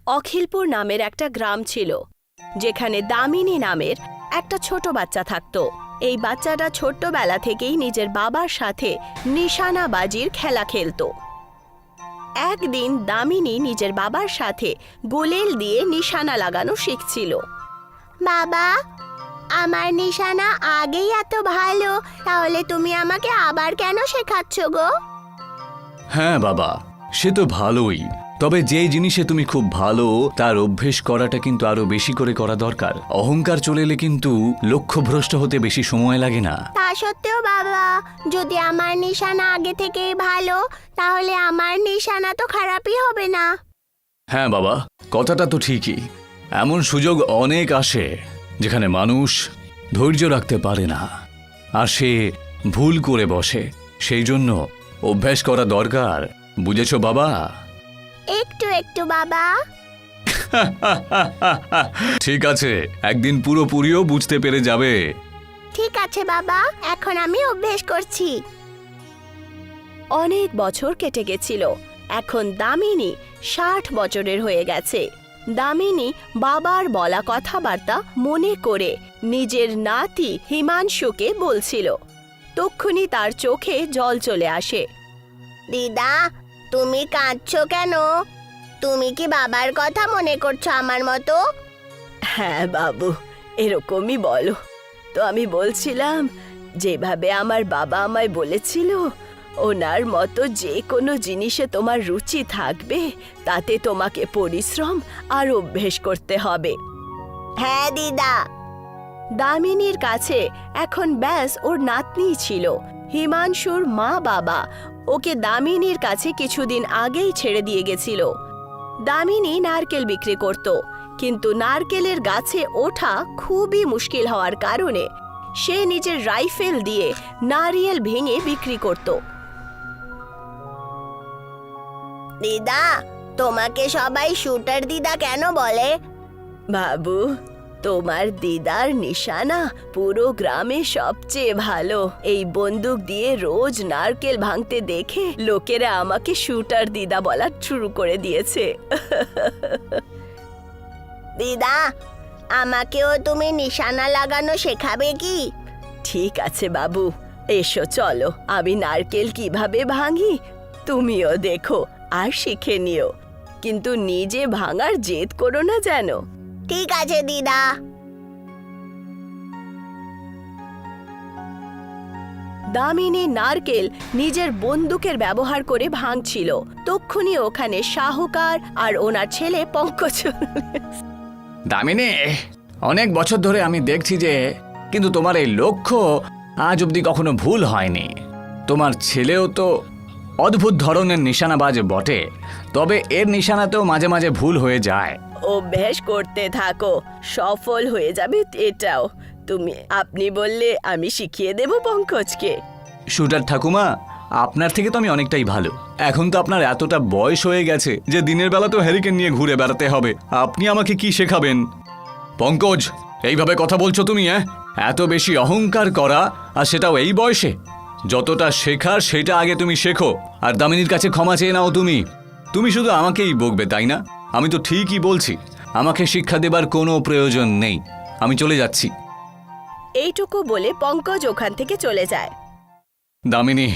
অখিলপুর নামের একটা গ্রাম ছিল, যেখানে দামিনী নামের একটা ছোট বাচ্চা থাকত। এই বাচ্চাটা ছোট্টবেলা থেকেই নিজের বাবার সাথে নিশানাবাজির খেলা খেলতো। একদিন দামিনী নিজের বাবার সাথে গুলেল দিয়ে নিশানা লাগানো শিখছিল। বাবা, আমার নিশানা আগেই এত ভালো, তাহলে তুমি আমাকে আবার কেন শেখাচ্ছ গো? হ্যাঁ বাবা, সে তো ভালোই, তবে যে জিনিসে তুমি খুব ভালো তার অভ্যেস করাটা কিন্তু আরো বেশি করে করা দরকার। অহংকার চলে এলে কিন্তু লক্ষ্যভ্রষ্ট হতে বেশি সময় লাগে না। তা সত্ত্বেও বাবা, যদি আমার নিশানা আগে থেকেই ভালো, তাহলে আমার নিশানা তো খারাপই হবে না। হ্যাঁ বাবা, কথাটা তো ঠিকই। এমন সুযোগ অনেক আসে যেখানে মানুষ ধৈর্য রাখতে পারে না, আর সে ভুল করে বসে। সেই জন্য অভ্যাস করা দরকার, বুঝেছো বাবা? একটু একটু বাবা। ঠিক আছে, একদিন পুরোপুরিও বুঝতে পেরে যাবে। ঠিক আছে বাবা, এখন আমি অভ্যেস করছি। অনেক বছর কেটে গেছিল। এখন দামিনী 60 বছরের হয়ে গেছে। দামিনী বাবার বলা কথাবার্তা মনে করে নিজের নাতি হিমাংশুকে বলছিল। তক্ষুনি তার চোখে জল চলে আসে। দিদা, তুমি কাঁদছো কেন? তুমি কি বাবার কথা মনে করছো আমার মতো? হ্যাঁ বাবু, এরকমই বলো। তো আমি বলছিলাম, যেভাবে আমার বাবা আমায় বলেছিল, ওনার মতো যে কোনো জিনিসে তোমার রুচি থাকবে, তাতে তোমাকে পরিশ্রম আর অভ্যেস করতে হবে। হ্যাঁ দিদা। দামিনীর কাছে এখন ব্যাস ওর নাতনি ছিল। হিমাংশুর মা বাবা ওকে দামিনীর কাছে কিছুদিন আগেই ছেড়ে দিয়ে গেছিল। দামিনী নারকেল বিক্রি করত, কিন্তু নারকেলের গাছে ওঠা খুবই মুশকিল হওয়ার কারণে সে নিজের রাইফেল দিয়ে নারিয়েল ভেঙে বিক্রি করত। দিদা, তোমাকে সবাই শুটার দিদা কেন বলে? বাবু, তোমার দিদার নিশানা পুরো গ্রামে সবচেয়ে ভালো। এই বন্দুক দিয়ে রোজ নারকেল ভাঙতে দেখে লোকেরা আমাকে শুটার দিদা বলা শুরু করে দিয়েছে। দিদা, আমাকেও তুমি নিশানা লাগানো শেখাবে কি? ঠিক আছে বাবু, এসো চলো, আমি নারকেল কিভাবে ভাঙি তুমিও দেখো আর শিখে নিও, কিন্তু নিজে ভাঙার জেদ করো না যেন। ঠিক আছে দিদা। দামিনী নারকেল নিজের বন্দুকের ব্যবহার করে ভাঙছিল। তক্ষুনি ওখানে শাহুকার আর ওনার ছেলে পঙ্কজ। দামিনী, অনেক বছর ধরে আমি দেখছি যে কিন্তু তোমার এই লক্ষ্য আজ অবধি কখনো ভুল হয়নি। তোমার ছেলেও তো অদ্ভুত ধরনের নিশানাবাজ বটে, তবে এর নিশানাতেও মাঝে মাঝে ভুল হয়ে যায়। অভ্যাস করতে থাকো, সফল হয়ে যাবে এটাও। আপনি বললে আমি শিখিয়ে দেব পঙ্কজকে। শুটার ঠাকুমা, আপনার থেকে তো আমি অনেকটাই ভালো। এখন তো আপনার এতটা বয়স হয়ে গেছে যে দিনের বেলা তো হ্যারিকেন নিয়ে ঘুরে বেড়াতে হবে। আপনি আমাকে কি শেখাবেন? পঙ্কজ, এইভাবে কথা বলছো তুমি? এত বেশি অহংকার করা, আর সেটাও এই বয়সে? যতটা শেখার সেটা আগে তুমি শেখো, আর দামিনীর কাছে ক্ষমা চেয়ে নাও। তুমি শুধু আমাকেই বকবে, তাই না? আমি তো ঠিকই বলছি, আমাকে শিক্ষা দেবার কোনো প্রয়োজন নেই। আমি চলে যাচ্ছি। এইটুকু বলে পঙ্কজ ওখান থেকে চলে যায়। দামিনী,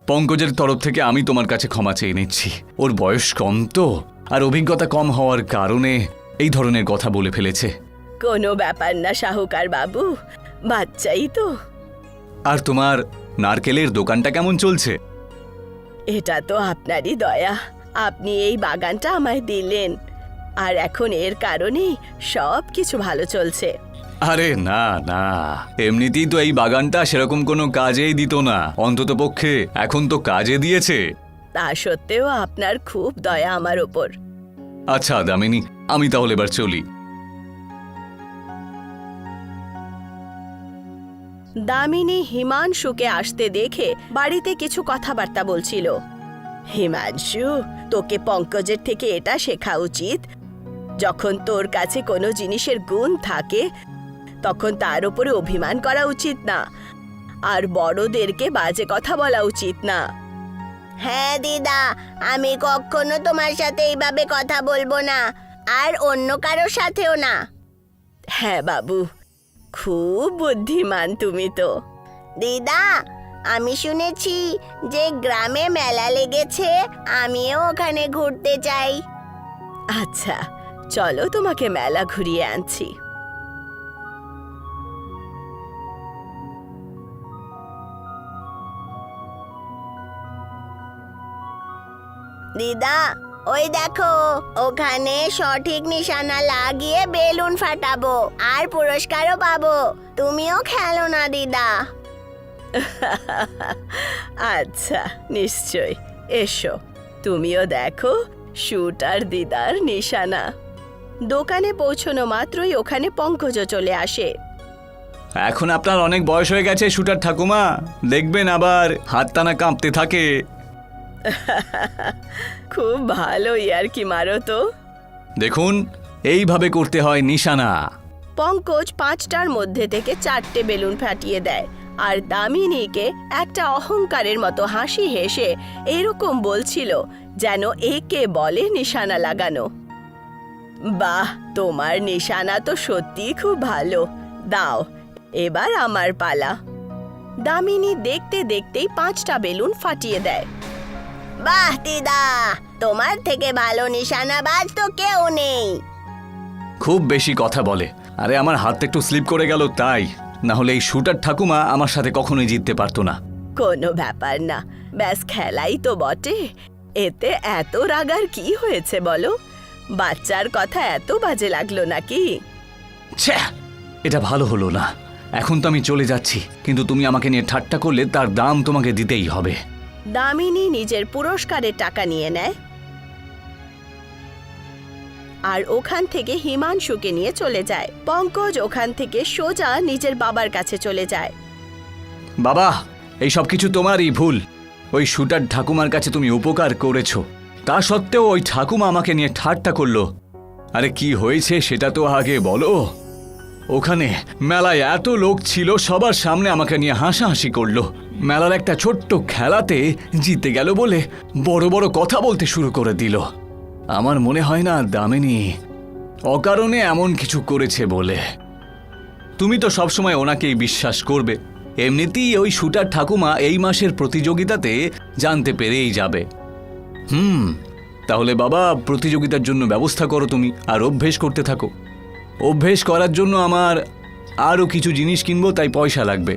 পঙ্কজের তরফ থেকে আমি তোমার কাছে ক্ষমা চেয়ে নিচ্ছি। ওর বয়স কম তো, আর অভিজ্ঞতা কম হওয়ার কারণে এই ধরনের কথা বলে ফেলেছে। কোনো ব্যাপার না শাহুকার বাবু, বাচ্চাই তো। আর তোমার নারকেলের দোকানটা কেমন চলছে? এটা তো আপনারই দয়া। আপনি এই বাগানটা আমায় দিলেন, আর এখন এর কারণেই সব কিছু ভালো চলছে। আরে না না, এমনিতেই তো এই বাগানটা সেরকম কোনো কাজেই দিত না, অন্তত পক্ষে এখন তো কাজে দিয়েছে। তা সত্ত্বেও আপনার খুব দয়া আমার ওপর। আচ্ছা দামিনী, আমি তাহলে এবার চলি। দামিনী হিমাংশুকে আসতে দেখে বাড়িতে কিছু কথাবার্তা বলছিল। হিমাংশু, তোকে পঙ্কজের থেকে এটা শেখা উচিত, যখন তোর কাছে কোনো জিনিসের গুণ থাকে তখন তার উপরে অভিমান করা উচিত না, আর বড়দেরকে বাজে কথা বলা উচিত না। হ্যাঁ দিদা, আমি কখনো তোমার সাথে এইভাবে কথা বলবো না। আর অন্য কারোর সাথেও না। হ্যাঁ বাবু, খুব বুদ্ধিমান তুমি তো। দিদা, আমি শুনেছি যে গ্রামে মেলা লেগেছে, আমিও ওখানে ঘুরতে চাই। আচ্ছা, চলো তোমাকে মেলা ঘুরিয়ে আনছি। দিদা, ওই দেখো, ওখানে সঠিক নিশানা লাগিয়ে বেলুন ফাটাবো আর পুরস্কারও পাবো। তুমিও খেলো না দিদা? আচ্ছা, নিশ্চয়, এসো। তুমিও দেখো শুটার দিদার নিশানা। দোকানে পৌঁছানো মাত্রই ওখানে পঙ্কজও চলে আসে। এখন আপনার অনেক বয়স হয়ে গেছে শুটার ঠাকুমা, দেখবেন আবার হাতটানা কাঁপতে থাকে। খুব ভালো ইয়ার্কি মারো তো। দেখুন, এইভাবে করতে হয় নিশানা। পঙ্কজ 5টার মধ্যে থেকে 4টে বেলুন ফাটিয়ে দেয় আর দামিনীকে একটা অহংকারের মতো হাসি হেসে এরকম বলছিল যেন একে বলে নিশানা লাগানো। বাহ, তোমার নিশানা তো সত্যিই খুব ভালো। দাও, এবার আমার পালা। দামিনী দেখতে দেখতেই 5টা বেলুন ফাটিয়ে দেয়। বাহ দিদা, তোমার থেকে ভালো নিশানাবাজ তো কেউ নেই। খুব বেশি কথা বলে। আরে আমার হাত একটু স্লিপ করে গেল তাই, না হলে এই শুটার ঠাকুমা আমার সাথে কখনোই জিততে পারতো না। কোনো ব্যাপার না, ব্যাস খেলাই তো বটে। এতে এত রাগার কি হয়েছে বলো? বাচ্চার কথা এত বাজে লাগলো নাকি? ছ্যা, এটা ভালো হলো না। এখন তো আমি চলে যাচ্ছি, কিন্তু তুমি আমাকে নিয়ে ঠাট্টা করলে তার দাম তোমাকে দিতেই হবে। দামিনী নিজের পুরস্কারের টাকা নিয়ে নেয় আর ওখান থেকে হিমাংশুকে নিয়ে চলে যায়। পঙ্কজ ওখান থেকে সোজা নিজের বাবার কাছে চলে যায়। বাবা, এই সব কিছু তোমারই ভুল। ওই শুটার ঠাকুমার কাছে তুমি উপকার করেছো, তা সত্ত্বেও ওই ঠাকুমা আমাকে নিয়ে ঠাট্টা করলো। আরে কি হয়েছে সেটা তো আগে বলো। ওখানে মেলায় এত লোক ছিল, সবার সামনে আমাকে নিয়ে হাসাহাসি করলো। মেলার একটা ছোট্ট খেলাতে জিতে গেল বলে বড় বড় কথা বলতে শুরু করে দিল। আমার মনে হয় না দামিনী অকারণে এমন কিছু করেছে বলে। তুমি তো সবসময় ওনাকেই বিশ্বাস করবে। এমনিতেই ওই শুটার ঠাকুমা এই মাসের প্রতিযোগিতাতে জানতে পেরেই যাবে। তাহলে বাবা, প্রতিযোগিতার জন্য ব্যবস্থা করো তুমি, আর অভ্যেস করতে থাকো। অভ্যেস করার জন্য আমার আরও কিছু জিনিস কিনবো, তাই পয়সা লাগবে।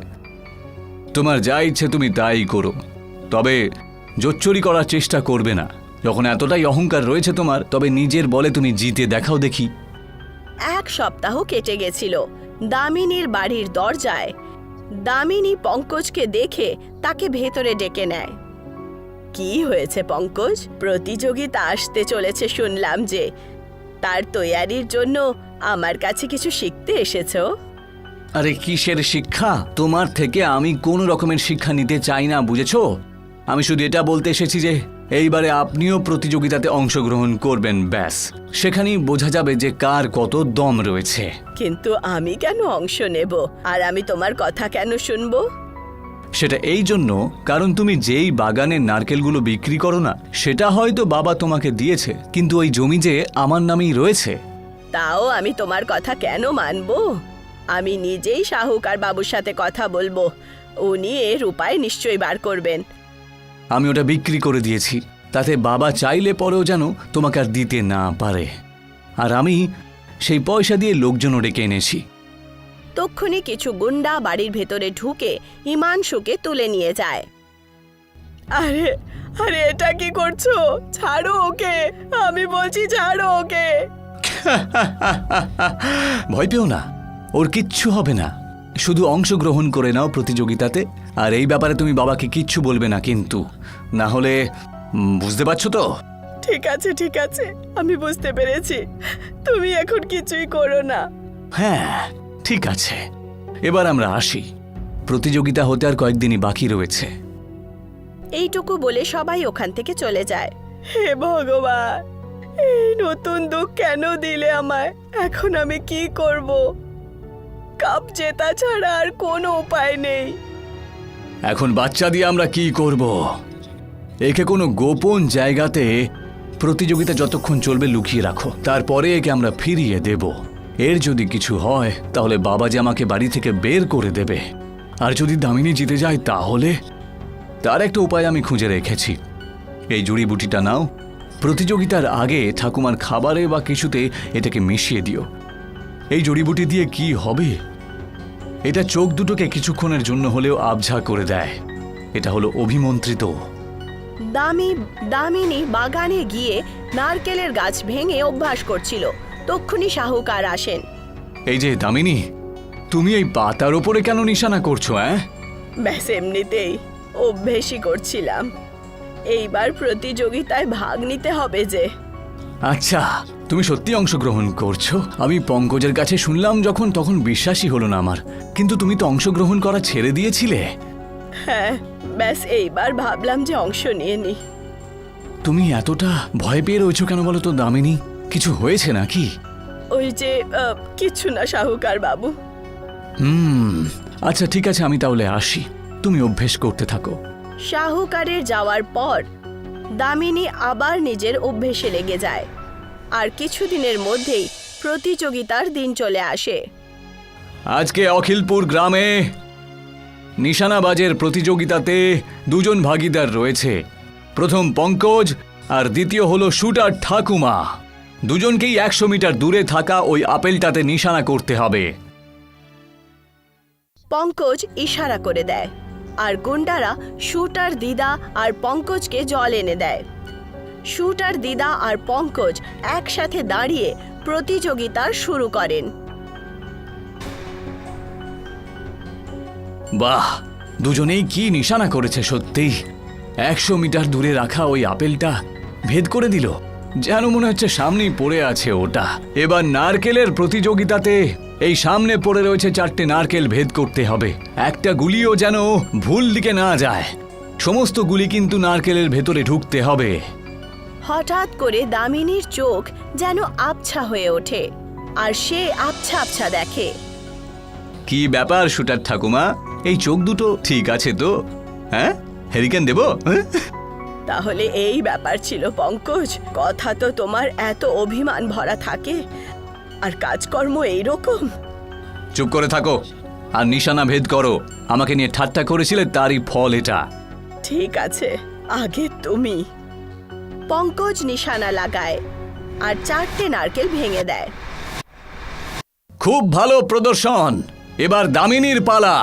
তোমার যা ইচ্ছে তুমি তাই করো, তবে জোচ্চুরি করার চেষ্টা করবে না। যখন এতটাই অহংকার রয়েছে তোমার, তবে নিজের বলে তুমি জিতে দেখাও দেখি। 1 সপ্তাহ কেটে গেছিল। দামিনীর বাড়ির দরজায় দামিনী পঙ্কজকে দেখে তাকে ভেতরে ডেকে নেয়। কি হয়েছে পঙ্কজ? প্রতিযোগিতা আসতে চলেছে শুনলাম যে, তার তৈয়ারির জন্য আমার কাছে কিছু শিখতে এসেছো? আরে কিসের শিক্ষা? তোমার থেকে আমি কোনো রকমের শিক্ষা নিতে চাই না, বুঝেছো? আমি শুধু এটা বলতে এসেছি যে এইবারে আপনিও প্রতিযোগিতাতে অংশগ্রহণ করবেন, ব্যাস। সেখানেই বোঝা যাবে যে কার কত দম রয়েছে। কিন্তু আমি কেন অংশ নেব, আর আমি তোমার কথা কেন শুনবো? সেটা এই জন্য, কারণ তুমি যেই বাগানের নারকেলগুলো বিক্রি করো না, সেটা হয়তো বাবা তোমাকে দিয়েছে, কিন্তু ওই জমি যে আমার নামেই রয়েছে। তাও আমি তোমার কথা কেন মানবো? আমি নিজেই শাহুকার বাবুর সাথে কথা বলবো, উনি এর উপায় নিশ্চয়ই বার করবেন। আমি ওটা বিক্রি করে দিয়েছি, তাতে বাবা চাইলে পরেও যেন তোমাকে আর দিতে না পারে। আর আমি সেই পয়সা দিয়ে লোকজনও ডেকে এনেছি। তক্ষুনি কিছু গুন্ডা বাড়ির ভেতরে ঢুকে হিমাংশুকে তুলে নিয়ে যায়। আরে আরে, এটা কি করছো? ছাড়ো ওকে, আমি বলছি ছাড়ো ওকে। ভয় পেও না, ওর কিচ্ছু হবে না। শুধু অংশগ্রহণ করে নাও প্রতিযোগিতাতে, আর এই ব্যাপারে তুমি বাবাকে কিচ্ছু বলবে না কিন্তু, না হলে বুঝতে পারছো তো? ঠিক আছে ঠিক আছে, আমি বুঝতে পেরেছি। তুমি এখন কিছুই করো না। হ্যাঁ ঠিক আছে, এবার আমরা আসি। প্রতিযোগিতা হতে আর কয়েকদিনই বাকি রয়েছে। এইটুকু বলে সবাই ওখান থেকে চলে যায়। হে ভগবান, এই নতুন দুঃখ কেন দিলে আমায়? এখন আমি কি করব? কাপ জেতা ছাড়া আর কোনো উপায় নেই। এখন বাচ্চা দিয়ে আমরা কি করব? একে কোনো গোপন জায়গাতে প্রতিযোগিতা যতক্ষণ চলবে লুকিয়ে রাখো, তারপরে একে আমরা ফিরিয়ে দেব। এর যদি কিছু হয় তাহলে বাবা যে আমাকে বাড়ি থেকে বের করে দেবে। আর যদি দামিনী জিতে যায় তাহলে তার একটা উপায় আমি খুঁজে রেখেছি। এই জড়িবুটিটা নাও, প্রতিযোগিতার আগে ঠাকুমার খাবারে বা কিছুতে এটাকে মিশিয়ে দিও। এই জড়িবুটি দিয়ে কি হবে? এটা চোখ দুটোকে কিছুক্ষণের জন্য হলেও আবঝা করে দেয়। এটা হলো অভিমন্ত্রিত। দামিনী বাগানে গিয়ে নারকেলের গাছ ভেঙে অভ্যাস করছিল। তক্ষুনি শাহুকার আসেন। এই যে দামিনী, তুমি এই পাতার ওপরে কেন নিশানা করছো? ব্যাস এমনিতেই অভ্যেসই করছিলাম। এইবার প্রতিযোগিতায় ভাগ নিতে হবে যে। আচ্ছা, তুমি সত্যি অংশগ্রহণ করছো? আমি পঙ্কজের কাছে শুনলাম যখন, তখন বিশ্বাসই হলো না আমার। কিন্তু তুমি তো অংশগ্রহণ করা ছেড়ে দিয়েছিলে। হ্যাঁ, ব্যাস এইবার ভাবলাম যে অংশ নিয়ে নি। তুমি এতটা ভয় পেয়ে রয়েছো কেন বলো তো দামিনী? কিছু হয়েছে নাকি? ওই যে কিছু না শাহুকার বাবু। আচ্ছা ঠিক আছে, আমি তাহলে আসি। তুমি অভ্যেস করতে থাকো। শাহুকারের যাওয়ার পর দামিনী আবার নিজের অভ্যেসে লেগে যায়। আর কিছুদিনের মধ্যেই প্রতিযোগিতার দিন চলে আসে। আজকে অখিলপুর গ্রামে নিশানাবাজের প্রতিযোগিতাতে দুজন ভাগীদার রয়েছে। প্রথম পঙ্কজ আর দ্বিতীয় হলো শুটার ঠাকুমা। দুজনকেই 100 মিটার দূরে থাকা ওই আপেলটাতে নিশানা করতে হবে। পঙ্কজ ইশারা করে দেয় আর গুন্ডারা শুটার দিদা আর পঙ্কজকে জল এনে দেয়। শুটার দিদা আর পঙ্কজ একসাথে দাঁড়িয়ে প্রতিযোগিতা শুরু করেন। বাহ, দুজনেই কি নিশানা করেছে সত্যি। 100 মিটার দূরে রাখা ওই আপেলটা ভেদ করে দিল, যেন মনে হচ্ছে সামনেই পড়ে আছে ওটা। এবার নারকেলের প্রতিযোগিতাতে এই সামনে পড়ে রয়েছে 4টে নারকেল ভেদ করতে হবে। একটা গুলিও যেন ভুল দিকে না যায়। সমস্ত গুলি কিন্তু নারকেলের ভেতরে ঢুকতে হবে। হঠাৎ করে দামিনীর চোখ যেন আবছা হয়ে ওঠে আর সে আবছা আবছা দেখে। কি ব্যাপার শুটার ঠাকুমা, এই চোখ দুটো ঠিক আছে তো? হ্যাঁ, হেরিকেন দেব? তাহলে এই ব্যাপার ছিল পঙ্কজ। কথা তো তোমার এত অভিমান ভরা থাকে আর কাজকর্ম এইরকম। চুপ করে থাকো আর নিশানা ভেদ করো। আমাকে নিয়ে ঠাট্টা করেছিলে, তারই ফল এটা। ঠিক আছে, আগে তুমি। পঙ্কজ নিশানা লাগায় আর 4টে নারকেল ভেঙে দেয়। খুব ভালো প্রদর্শন। এবার দামিনীর পালা।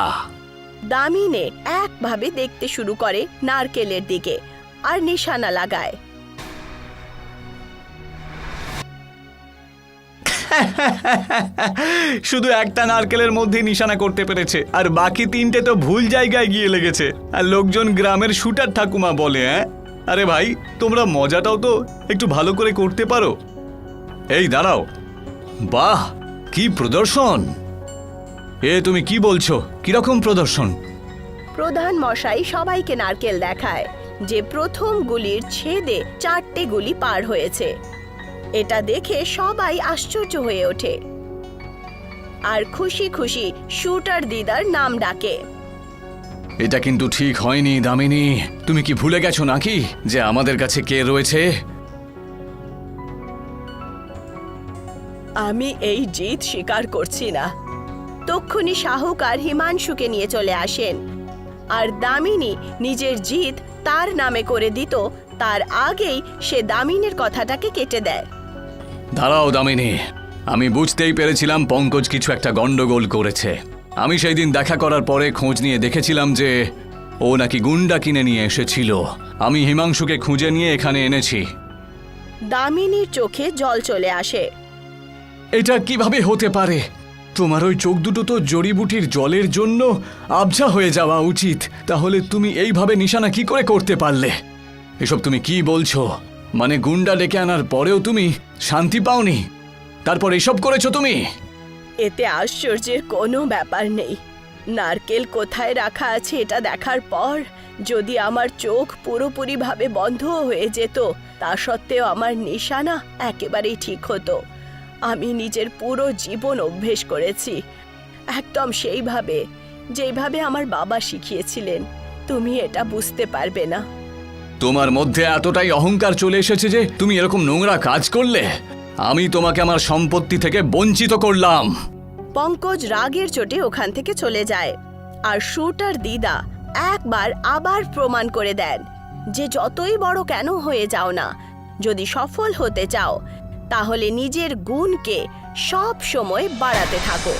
দামিনে একভাবে দেখতে শুরু করে নারকেলের দিকে আর নিশানা লাগায়। শুধু একটা নারকেলের মধ্যে নিশানা করতে পেরেছে, আর বাকি 3টে তো ভুল জায়গায় গিয়ে লেগেছে। আর লোকজন গ্রামের শুটার ঠাকুমা বলে। আরে ভাই, তোমরা মজাটাও তো একটু ভালো করে করতে পারো। এই দাঁড়াও, বাহ কি প্রদর্শন! তুমি কি বলছো? কিরকম প্রদর্শন? প্রধান মশাই সবাইকে নারকেল দেখায় যে প্রথম গুলির ছেদে 4টে গুলি পার হয়েছে। এটা দেখে সবাই আশ্চর্য হয়ে ওঠে আর খুশি খুশি শুটার দিদার নাম ডাকে। এটা কিন্তু ঠিক হয়নি দামিনী। তুমি কি ভুলে গেছো নাকি যে আমাদের কাছে কে রয়েছে? আমি এই জিত স্বীকার করছি না। তক্ষুনি শাহুকার হিমাংশুকে নিয়ে চলে আসেন আর দামিনী নিজের জিত তার নামে করে দিত তার আগেই সে দামিনীর কথাটাকে কেটে দেয়। দাঁড়াও দামিনী, আমি বুঝতেই পেরেছিলাম পঙ্কজ কিছু একটা গন্ডগোল করেছে। আমি সেই দিন দেখা করার পরে খোঁজ নিয়ে দেখেছিলাম যে ও নাকি গুন্ডা কিনে নিয়ে এসেছিল। আমি হিমাংশুকে খুঁজে নিয়ে এখানে এনেছি। দামিনীর চোখে জল চলে আসে। এটা কিভাবে হতে পারে? তোমার ওই চোখ দুটো তো জড়িবুটির জলের জন্য আবঝা হয়ে যাওয়া উচিত। তাহলে তুমি এইভাবে নিশানা কি করে করতে পারলে? এসব তুমি কি বলছো? মানে গুন্ডা ডেকে আনার পরেও তুমি শান্তি পাওনি, তারপর এসব করেছো তুমি? এতে আশ্চর্যের কোনো ব্যাপার নেই। নারকেল কোথায় রাখা আছে এটা দেখার পর যদি আমার চোখ পুরোপুরিভাবে বন্ধ হয়ে যেত, তা সত্ত্বেও আমার নিশানা একেবারেই ঠিক হতো। আমি নিজের পুরো জীবন অভ্যেস করেছি, একদম সেইভাবে যেইভাবে আমার বাবা শিখিয়েছিলেন। তুমি এটা বুঝতে পারবে না। তোমার মধ্যে এতটাই অহংকার চলে এসেছে যে তুমি এরকম নোংরা কাজ করলে। আমি তোমাকে আমার সম্পত্তি থেকে বঞ্চিত করলাম। পঙ্কজ রাগের চোটে ওখান থেকে চলে যায় আর শুটার দিদা একবার আবার প্রমাণ করে দেন যে যতই বড় কেন হয়ে যাও না, যদি সফল হতে চাও তাহলে নিজের গুণকে সব সময় বাড়াতে থাকো।